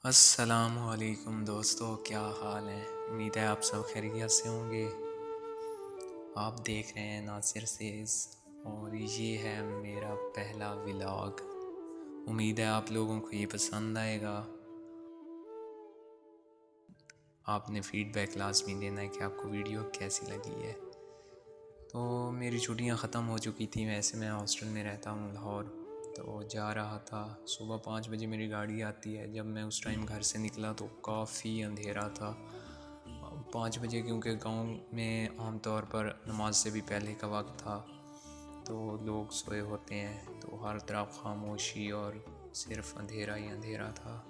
السلام علیکم دوستو، کیا حال ہے؟ امید ہے آپ سب خیریت سے ہوں گے۔ آپ دیکھ رہے ہیں ناصر سیز اور یہ ہے میرا پہلا ولاگ۔ امید ہے آپ لوگوں کو یہ پسند آئے گا۔ آپ نے فیڈ بیک لازمی دینا ہے کہ آپ کو ویڈیو کیسی لگی ہے۔ تو میری چھٹیاں ختم ہو چکی تھیں، ویسے میں ہاسٹل میں رہتا ہوں لاہور، تو جا رہا تھا۔ صبح 5 بجے میری گاڑی آتی ہے۔ جب میں اس ٹائم گھر سے نکلا تو کافی اندھیرا تھا۔ 5 بجے کیونکہ گاؤں میں عام طور پر نماز سے بھی پہلے کا وقت تھا، تو لوگ سوئے ہوتے ہیں، تو ہر طرف خاموشی اور صرف اندھیرا ہی اندھیرا تھا۔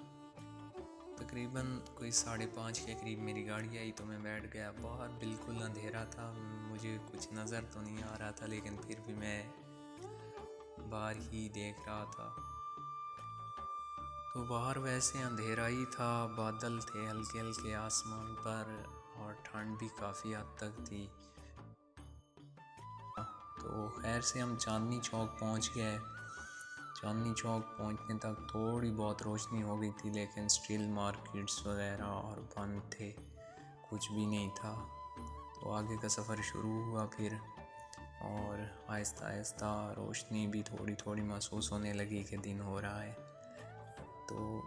تقریباً کوئی 5:30 کے قریب میری گاڑی آئی تو میں بیٹھ گیا۔ باہر بالکل اندھیرا تھا، مجھے کچھ نظر تو نہیں آ رہا تھا، لیکن پھر بھی میں باہر ہی دیکھ رہا تھا۔ تو باہر ویسے اندھیرا ہی تھا، بادل تھے ہلکے ہلکے آسمان پر اور ٹھنڈ بھی کافی حد تک تھی۔ تو خیر سے ہم چاندنی چوک پہنچ گئے۔ چاندنی چوک پہنچنے تک تھوڑی بہت روشنی ہو گئی تھی، لیکن اسٹل مارکیٹس وغیرہ اور بند تھے، کچھ بھی نہیں تھا۔ تو آگے کا سفر شروع ہوا پھر، اور آہستہ آہستہ روشنی بھی تھوڑی تھوڑی محسوس ہونے لگی کہ دن ہو رہا ہے۔ تو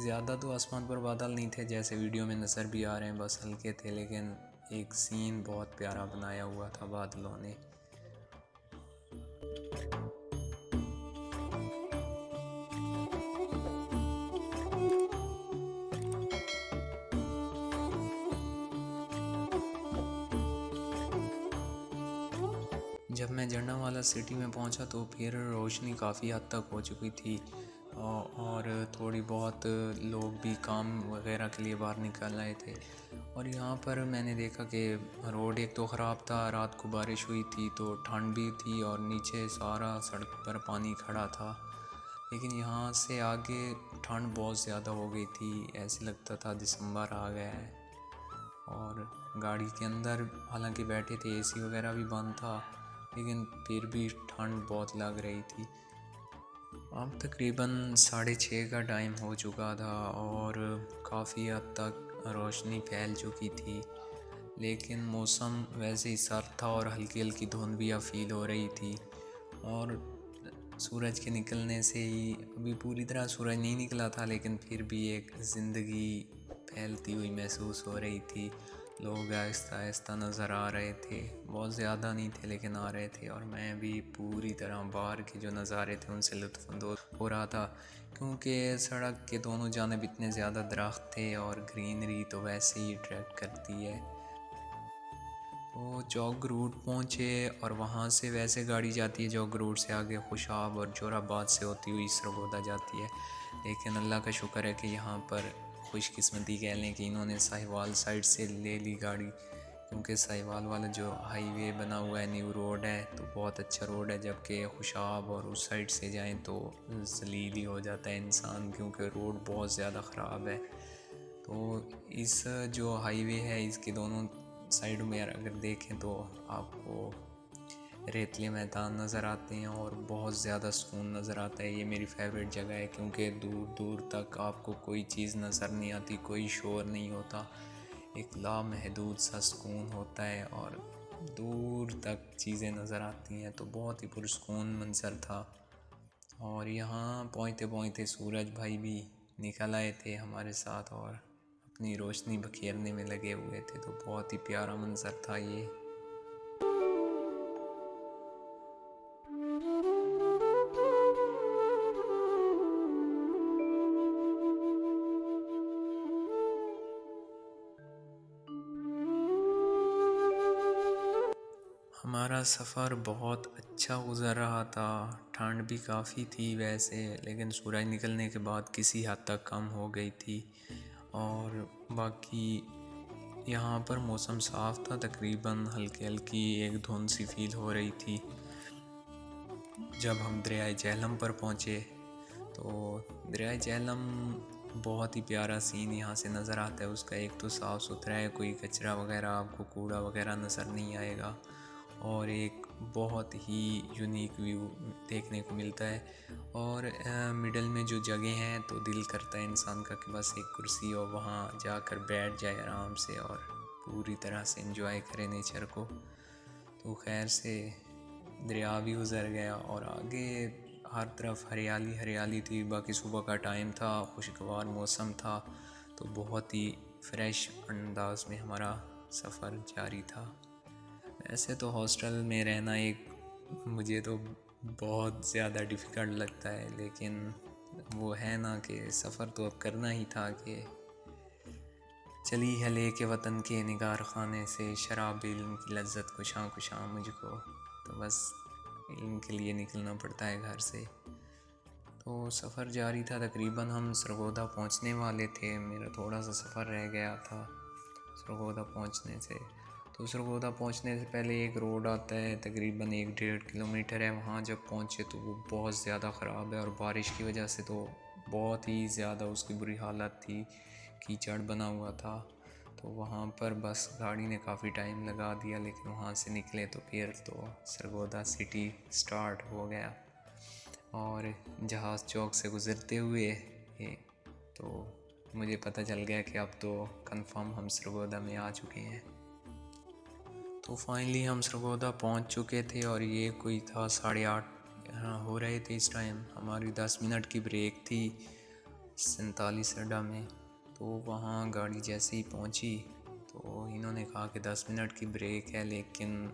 زیادہ تو آسمان پر بادل نہیں تھے جیسے ویڈیو میں نظر بھی آ رہے ہیں، بس ہلکے تھے، لیکن ایک سین بہت پیارا بنایا ہوا تھا بادلوں نے۔ جب میں جنڈا سٹی میں پہنچا تو پھر روشنی کافی حد تک ہو چکی تھی، اور تھوڑی بہت لوگ بھی کام وغیرہ کے لیے باہر نکل آئے تھے۔ اور یہاں پر میں نے دیکھا کہ روڈ ایک تو خراب تھا، رات کو بارش ہوئی تھی تو ٹھنڈ بھی تھی، اور نیچے سارا سڑک پر پانی کھڑا تھا۔ لیکن یہاں سے آگے ٹھنڈ بہت زیادہ ہو گئی تھی، ایسے لگتا تھا دسمبر آ گیا ہے۔ اور گاڑی کے اندر حالانکہ بیٹھے تھے، اے سی وغیرہ بھی بند تھا، لیکن پھر بھی ٹھنڈ بہت لگ رہی تھی۔ اب تقریباً 6:30 کا ٹائم ہو چکا تھا اور کافی حد تک روشنی پھیل چکی تھی، لیکن موسم ویسے ہی سرد تھا اور ہلکی ہلکی دھند بھی اب فیل ہو رہی تھی۔ اور سورج کے نکلنے سے ہی، ابھی پوری طرح سورج نہیں نکلا تھا، لیکن پھر بھی ایک زندگی پھیلتی ہوئی محسوس ہو رہی تھی۔ لوگ آہستہ آہستہ نظر آ رہے تھے، بہت زیادہ نہیں تھے لیکن آ رہے تھے، اور میں بھی پوری طرح باہر کے جو نظارے تھے ان سے لطف اندوز ہو رہا تھا، کیونکہ سڑک کے دونوں جانب اتنے زیادہ درخت تھے، اور گرینری تو ویسے ہی اٹریکٹ کرتی ہے۔ تو چوک روڈ پہنچے، اور وہاں سے ویسے گاڑی جاتی ہے چوک روڈ سے آگے خوشاب اور جور آباد سے ہوتی ہوئی سرگودا جاتی ہے، لیکن اللہ کا شکر ہے کہ یہاں پر خوش قسمتی کہہ لیں کہ انہوں نے ساہیوال سائڈ سے لے لی گاڑی، کیونکہ ساہیوال والا جو ہائی وے بنا ہوا ہے، نیو روڈ ہے، تو بہت اچھا روڈ ہے، جبکہ خوشاب اور اس سائڈ سے جائیں تو ذلیل ہی ہو جاتا ہے انسان، کیونکہ روڈ بہت زیادہ خراب ہے۔ تو اس جو ہائی وے ہے، اس کے دونوں سائڈ میں اگر دیکھیں تو آپ کو ریتلے میدان نظر آتے ہیں اور بہت زیادہ سکون نظر آتا ہے۔ یہ میری فیوریٹ جگہ ہے، کیونکہ دور دور تک آپ کو کوئی چیز نظر نہیں آتی، کوئی شور نہیں ہوتا، ایک لامحدود سا سکون ہوتا ہے، اور دور تک چیزیں نظر آتی ہیں، تو بہت ہی پرسکون منظر تھا۔ اور یہاں پہنچتے پہنچتے سورج بھائی بھی نکل آئے تھے ہمارے ساتھ، اور اپنی روشنی بکھیرنے میں لگے ہوئے تھے، تو بہت ہی پیارا منظر تھا یہ۔ ہمارا سفر بہت اچھا گزر رہا تھا، ٹھنڈ بھی کافی تھی ویسے، لیکن سورج نکلنے کے بعد کسی حد تک کم ہو گئی تھی، اور باقی یہاں پر موسم صاف تھا، تقریباً ہلکی ہلکی ایک دھند سی فیل ہو رہی تھی۔ جب ہم دریائے جہلم پر پہنچے تو دریائے جہلم بہت ہی پیارا سین یہاں سے نظر آتا ہے، اس کا ایک تو صاف ستھرا ہے، کوئی کچرا وغیرہ، آپ کو کوڑا وغیرہ نظر نہیں آئے گا، اور ایک بہت ہی یونیک ویو دیکھنے کو ملتا ہے، اور مڈل میں جو جگہ ہیں تو دل کرتا ہے انسان کا کہ بس ایک کرسی اور وہاں جا کر بیٹھ جائے آرام سے اور پوری طرح سے انجوائے کرے نیچر کو۔ تو خیر سے دریا بھی گزر گیا اور آگے ہر طرف ہریالی ہریالی تھی، باقی صبح کا ٹائم تھا، خوشگوار موسم تھا، تو بہت ہی فریش انداز میں ہمارا سفر جاری تھا۔ ایسے تو ہاسٹل میں رہنا مجھے تو بہت زیادہ ڈیفیکلٹ لگتا ہے، لیکن وہ ہے نا کہ سفر تو اب کرنا ہی تھا کہ چلی ہے لے کے وطن کے نگار خانے سے، شراب علم کی لذت کشاں کشاں مجھ کو، تو بس علم کے لیے نکلنا پڑتا ہے گھر سے۔ تو سفر جاری تھا، تقریباً ہم سرگودا پہنچنے والے تھے، میرا تھوڑا سا سفر رہ گیا تھا سرگودا پہنچنے سے۔ تو سرگودا پہنچنے سے پہلے ایک روڈ آتا ہے، تقریباً 1-1.5 کلومیٹر ہے، وہاں جب پہنچے تو وہ بہت زیادہ خراب ہے، اور بارش کی وجہ سے تو بہت ہی زیادہ اس کی بری حالت تھی، کیچڑ بنا ہوا تھا۔ تو وہاں پر بس گاڑی نے کافی ٹائم لگا دیا، لیکن وہاں سے نکلے تو پھر تو سرگودا سٹی سٹارٹ ہو گیا، اور جہاز چوک سے گزرتے ہوئے تو مجھے پتہ چل گیا کہ اب تو کنفرم ہم سرگودا میں آ چکے ہیں۔ تو فائنلی ہم سرگودا پہنچ چکے تھے، اور یہ کوئی تھا 8:30 ہو رہے تھے اس ٹائم، ہماری 10 منٹ کی بریک تھی 47 اڈا میں۔ تو وہاں گاڑی جیسے ہی پہنچی تو انہوں نے کہا کہ 10 منٹ کی بریک ہے، لیکن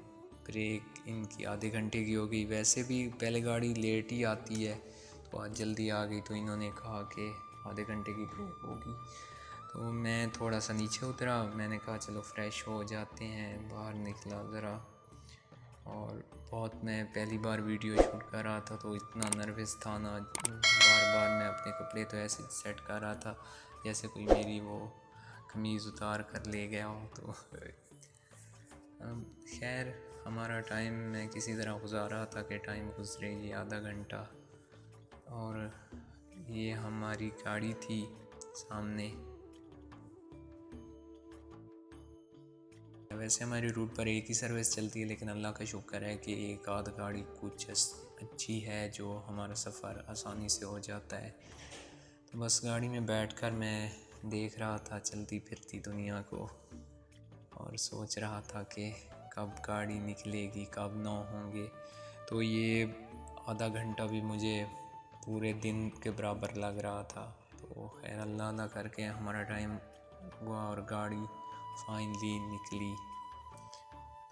بریک ان کی آدھے گھنٹے کی ہو گئی، ویسے بھی پہلے گاڑی لیٹ ہی آتی ہے، تو آج جلدی آ گئی، تو انہوں نے کہا کہ آدھے گھنٹے کی بریک ہوگی۔ تو میں تھوڑا سا نیچے اترا، میں نے کہا چلو فریش ہو جاتے ہیں، باہر نکلا ذرا، اور میں پہلی بار ویڈیو شوٹ کر رہا تھا تو اتنا نروس تھا نا، بار بار میں اپنے کپڑے تو ایسے سیٹ کر رہا تھا جیسے کوئی میری وہ قمیض اتار کر لے گیا ہو۔ تو خیر ہمارا ٹائم میں کسی طرح گزار رہا تھا کہ ٹائم گزرے، یہ آدھا گھنٹہ، اور یہ ہماری گاڑی تھی سامنے۔ ویسے ہماری روٹ پر ایک ہی سروس چلتی ہے، لیکن اللہ کا شکر ہے کہ ایک آدھ گاڑی کچھ اچھی ہے جو ہمارا سفر آسانی سے ہو جاتا ہے۔ تو بس گاڑی میں بیٹھ کر میں دیکھ رہا تھا چلتی پھرتی دنیا کو، اور سوچ رہا تھا کہ کب گاڑی نکلے گی، کب 9 ہوں گے۔ تو یہ آدھا گھنٹہ بھی مجھے پورے دن کے برابر لگ رہا تھا۔ تو خیر اللہ کر کے ہمارا ٹائم ہوا اور گاڑی فائنلی نکلی۔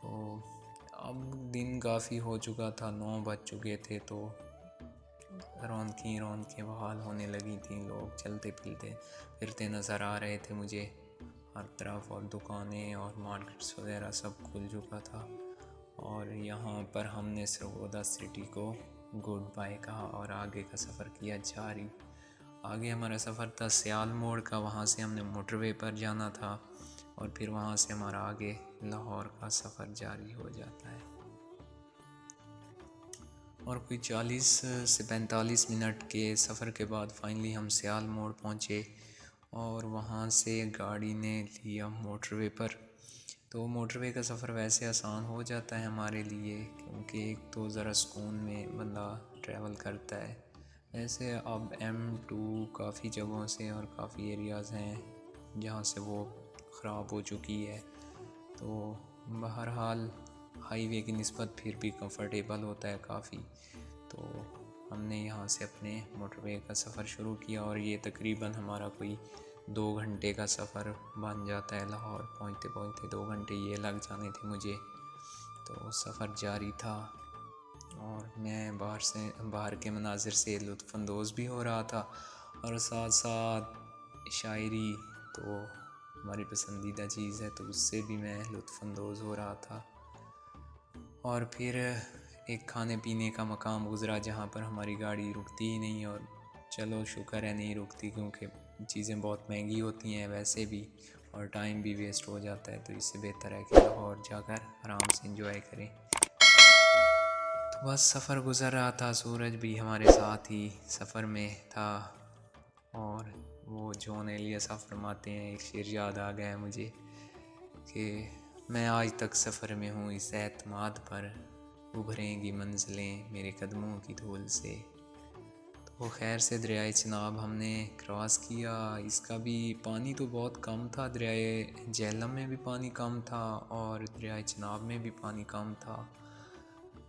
تو اب دن کافی ہو چکا تھا، 9 بج چکے تھے، تو رونقیں بحال ہونے لگی تھیں، لوگ چلتے پھرتے نظر آ رہے تھے مجھے ہر طرف، اور دکانیں اور مارکیٹس وغیرہ سب کھل چکا تھا، اور یہاں پر ہم نے سرگودا سٹی کو گڈ بائے کہا اور آگے کا سفر کیا جاری۔ آگے ہمارا سفر تھا سیال موڑ کا، وہاں سے ہم نے موٹر وے پر جانا تھا، اور پھر وہاں سے ہمارا آگے لاہور کا سفر جاری ہو جاتا ہے۔ اور کوئی 40 سے 45 منٹ کے سفر کے بعد فائنلی ہم سیال موڑ پہنچے، اور وہاں سے گاڑی نے لیا موٹر وے پر۔ تو موٹر وے کا سفر ویسے آسان ہو جاتا ہے ہمارے لیے، کیونکہ ایک تو ذرا سکون میں بندہ ٹریول کرتا ہے۔ ویسے اب M2 کافی جگہوں سے اور کافی ایریاز ہیں جہاں سے وہ خراب ہو چکی ہے، تو بہرحال ہائی وے کی نسبت پھر بھی کمفرٹیبل ہوتا ہے کافی۔ تو ہم نے یہاں سے اپنے موٹر وے کا سفر شروع کیا، اور یہ تقریباً ہمارا کوئی 2 گھنٹے کا سفر بن جاتا ہے، لاہور پہنچتے 2 گھنٹے یہ لگ جانے تھے مجھے۔ تو سفر جاری تھا، اور میں باہر کے مناظر سے لطف اندوز بھی ہو رہا تھا، اور ساتھ ساتھ شاعری تو ہماری پسندیدہ چیز ہے، تو اس سے بھی میں لطف اندوز ہو رہا تھا۔ اور پھر ایک کھانے پینے کا مقام گزرا جہاں پر ہماری گاڑی رکتی ہی نہیں، اور چلو شکر ہے نہیں رکتی، کیونکہ چیزیں بہت مہنگی ہوتی ہیں ویسے بھی، اور ٹائم بھی ویسٹ ہو جاتا ہے، تو اس سے بہتر ہے کہ لاہور جا کر آرام سے انجوائے کریں۔ تو بس سفر گزر رہا تھا، سورج بھی ہمارے ساتھ ہی سفر میں تھا، اور وہ جون ایلیس فرماتے ہیں، ایک شعر یاد آ گیا ہے مجھے کہ میں آج تک سفر میں ہوں اس اعتماد پر، ابھریں گی منزلیں میرے قدموں کی دھول سے۔ تو خیر سے دریائے چناب ہم نے کراس کیا۔ اس کا بھی پانی تو بہت کم تھا، دریائے جہلم میں بھی پانی کم تھا اور دریائے چناب میں بھی پانی کم تھا۔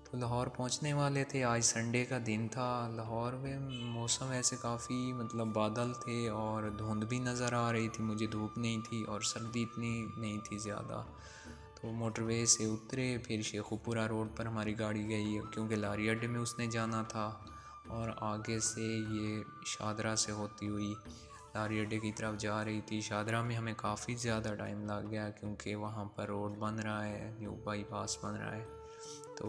تو لاہور پہنچنے والے تھے، آج سنڈے کا دن تھا۔ لاہور میں موسم ایسے کافی بادل تھے اور دھند بھی نظر آ رہی تھی، مجھے دھوپ نہیں تھی اور سردی اتنی نہیں تھی زیادہ۔ تو موٹر وے سے اترے، پھر شیخو پورہ روڈ پر ہماری گاڑی گئی کیونکہ لاری اڈے میں اس نے جانا تھا، اور آگے سے یہ شاہدرہ سے ہوتی ہوئی لاری اڈے کی طرف جا رہی تھی۔ شاہدرہ میں ہمیں کافی زیادہ ٹائم لگ گیا کیونکہ وہاں پر روڈ بن رہا ہے، نیو بائی پاس بن رہا ہے۔ تو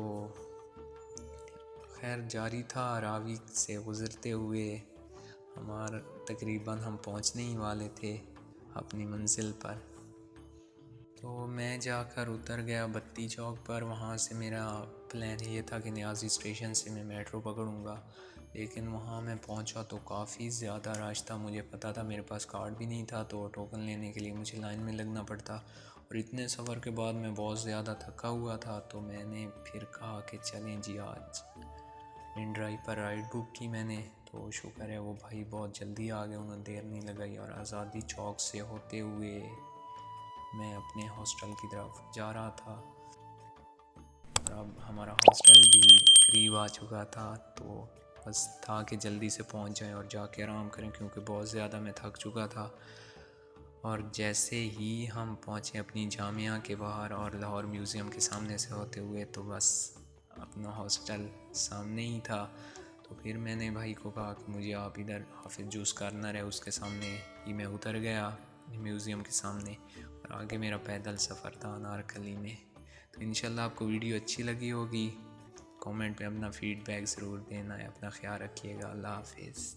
خیر جاری تھا، راوی سے گزرتے ہوئے تقریباً ہم پہنچنے ہی والے تھے اپنی منزل پر۔ تو میں جا کر اتر گیا بتی چوک پر، وہاں سے میرا پلان یہ تھا کہ نیازی اسٹیشن سے میں میٹرو پکڑوں گا، لیکن وہاں میں پہنچا تو کافی زیادہ رش تھا۔ مجھے پتا تھا میرے پاس کارڈ بھی نہیں تھا تو ٹوکن لینے کے لیے مجھے لائن میں لگنا پڑتا، اور اتنے سفر کے بعد میں بہت زیادہ تھکا ہوا تھا۔ تو میں نے پھر کہا کہ چلیں جی، آج ان ڈرائیو پر رائڈ بک کی میں نے، تو شکر ہے وہ بھائی بہت جلدی آ گئے، انہوں نے دیر نہیں لگائی، اور آزادی چوک سے ہوتے ہوئے میں اپنے ہاسٹل کی طرف جا رہا تھا۔ اور اب ہمارا ہاسٹل بھی قریب آ چکا تھا، تو بس تھا کہ جلدی سے پہنچ جائیں اور جا کے آرام کریں کیونکہ بہت زیادہ میں تھک چکا تھا۔ اور جیسے ہی ہم پہنچے اپنی جامعہ کے باہر اور لاہور میوزیم کے سامنے سے ہوتے ہوئے، تو بس اپنا ہاسٹل سامنے ہی تھا۔ تو پھر میں نے بھائی کو کہا کہ مجھے آپ ادھر حافظ جوس کارنر ہے اس کے سامنے ہی میں اتر گیا، میوزیم کے سامنے، اور آگے میرا پیدل سفر تھا انارکلی میں۔ تو انشاءاللہ آپ کو ویڈیو اچھی لگی ہوگی، کامنٹ پہ اپنا فیڈ بیک ضرور دینا ہے، اپنا خیال رکھیے گا، اللہ حافظ۔